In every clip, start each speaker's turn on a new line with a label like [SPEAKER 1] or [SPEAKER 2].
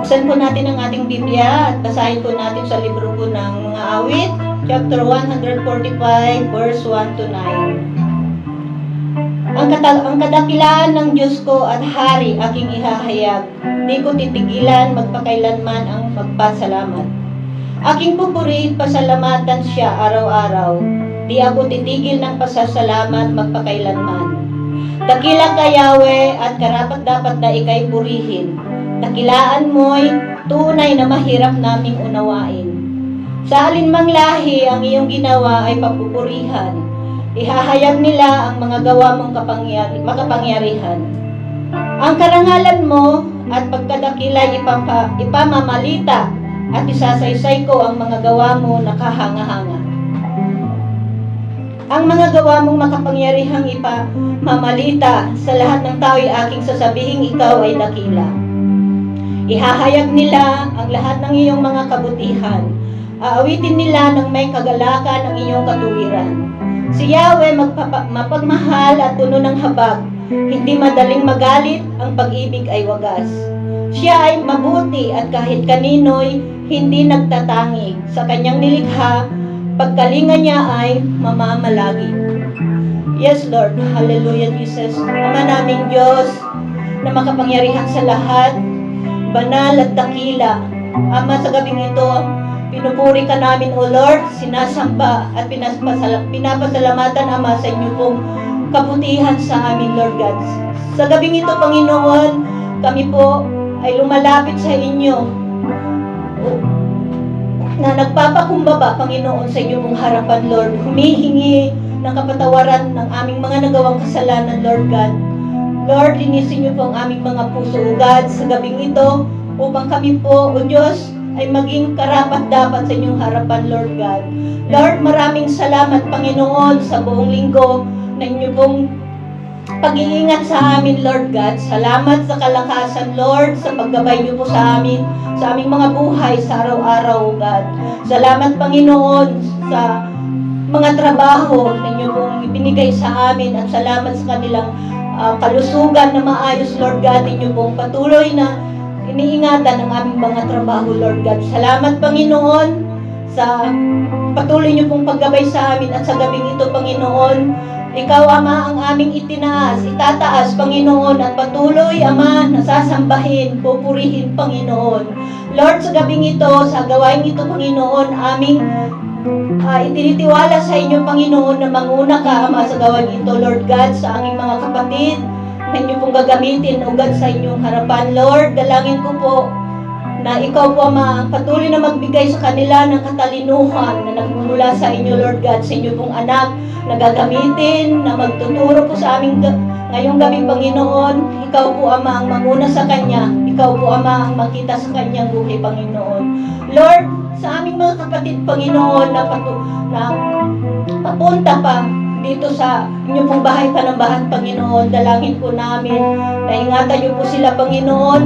[SPEAKER 1] Buksan po natin ang ating Biblia at basahin po natin sa libro po ng mga awit, chapter 145, verse 1 to 9. Ang kadakilaan ng Diyos ko at Hari aking ihahayag, di ko titigilan magpakailanman ang magpasalamat. Aking pupurihin pasalamatan siya araw-araw, di ako titigil ng pasasalamat magpakailanman. Dakila ka Yahweh at karapat-dapat na ikay purihin. Dakilaan mo'y tunay na mahirap naming unawain. Sa alinmang lahi ang iyong ginawa ay papupurihan. Ihahayag nila ang mga gawa mong makapangyarihan. Ang karangalan mo at pagkadakila'y ipamamalita at isasaysay ko ang mga gawa mo na kahanga-hanga. Ang mga gawa mong makapangyarihang ipamamalita sa lahat ng tao'y aking sasabihing ikaw ay dakila. Ihahayag nila ang lahat ng iyong mga kabutihan. Aawitin nila ng may kagalakan ang iyong katuwiran. Si Yahweh mapagmahal at puno ng habag. Hindi madaling magalit, ang pag-ibig ay wagas. Siya ay mabuti at kahit kanino'y hindi nagtatangig. Sa kanyang nilikha, pagkalinga niya ay mamamalagi. Yes, Lord. Hallelujah, Jesus. Ama naming Diyos na makapangyarihan sa lahat, banal at dakila. Ama, sa gabing ito, pinupuri ka namin, O Lord, sinasamba at pinapasalamatan, Ama, sa inyo pong kabutihan sa amin, Lord God. Sa gabing ito, Panginoon, kami po ay lumalapit sa inyo na nagpapakumbaba, Panginoon, sa inyo pong harapan, Lord. Humihingi ng kapatawaran ng aming mga nagawang kasalanan, Lord God. Lord, linisin niyo po ang aming mga puso, O God, sa gabing ito, upang kami po, O Diyos, ay maging karapat-dapat sa inyong harapan, Lord God. Lord, maraming salamat, Panginoon, sa buong linggo na inyo pong pag-iingat sa amin, Lord God. Salamat sa kalakasan, Lord, sa paggabay niyo po sa amin, sa aming mga buhay sa araw-araw, O God. Salamat, Panginoon, sa mga trabaho na inyo pong ibinigay sa amin at salamat sa kanilang kalusugan na maayos, Lord God. Inyo pong patuloy na iniingatan ang aming mga trabaho, Lord God. Salamat, Panginoon, sa patuloy niyo pong paggabay sa amin at sa gabing ito, Panginoon. Ikaw, Ama, ang aming itataas, Panginoon, at patuloy, Ama, nasasambahin, pupurihin, Panginoon. Lord, sa gabing ito, sa gawain ito, Panginoon, aming itinitiwala sa inyo, Panginoon, na manguna ka, Ama, sa gawain ito, Lord God, sa aming mga kapatid, na inyo pong gagamitin, O God, sa inyong harapan, Lord. Dalangin ko po na ikaw po, Ama, ang patuloy na magbigay sa kanila ng katalinuhan na nagmumula sa inyo, Lord God, sa inyo pong anak na gagamitin, na magtuturo po sa aming ngayong gabi, Panginoon. Ikaw po, Ama, ang manguna sa kanya. Ikaw po, Ama, ang makita sa kanyang buhay, Panginoon. Lord, sa aming mga kapatid, Panginoon, na papunta pa dito sa inyong pong bahay panambahan, Panginoon, dalangin po namin na ingatan niyo po sila, Panginoon,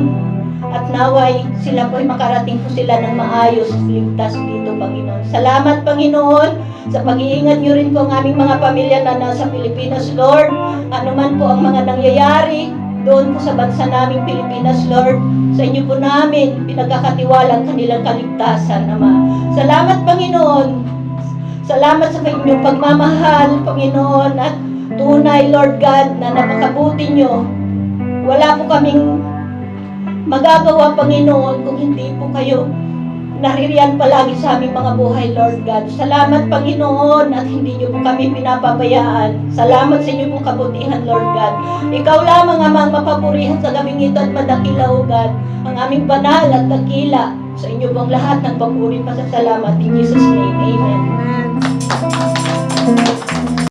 [SPEAKER 1] at naway sila po ay makarating po sila ng maayos, ligtas dito, Panginoon. Salamat, Panginoon, sa pag-iingat niyo rin po ang aming mga pamilya na nasa Pilipinas, Lord. Ano man po ang mga nangyayari doon po sa bansa naming Pilipinas, Lord, sa inyo po namin pinagkakatiwala ang kanilang kaligtasan, Ama. Salamat, Panginoon. Salamat sa inyong pagmamahal, Panginoon, at tunay, Lord God, na napakabuti nyo. Wala po kaming magagawa, Panginoon, kung hindi po kayo naririyan palagi sa aming mga buhay, Lord God. Salamat, Panginoon, at hindi nyo po kami pinapabayaan. Salamat sa inyong pong kabutihan, Lord God. Ikaw lamang, Ama, ang mapapurihan sa gabing ito at madakila, O God, ang aming banal at dakila. Sa inyo pong lahat ng papuri, pasasalamat. In Jesus' name, Amen.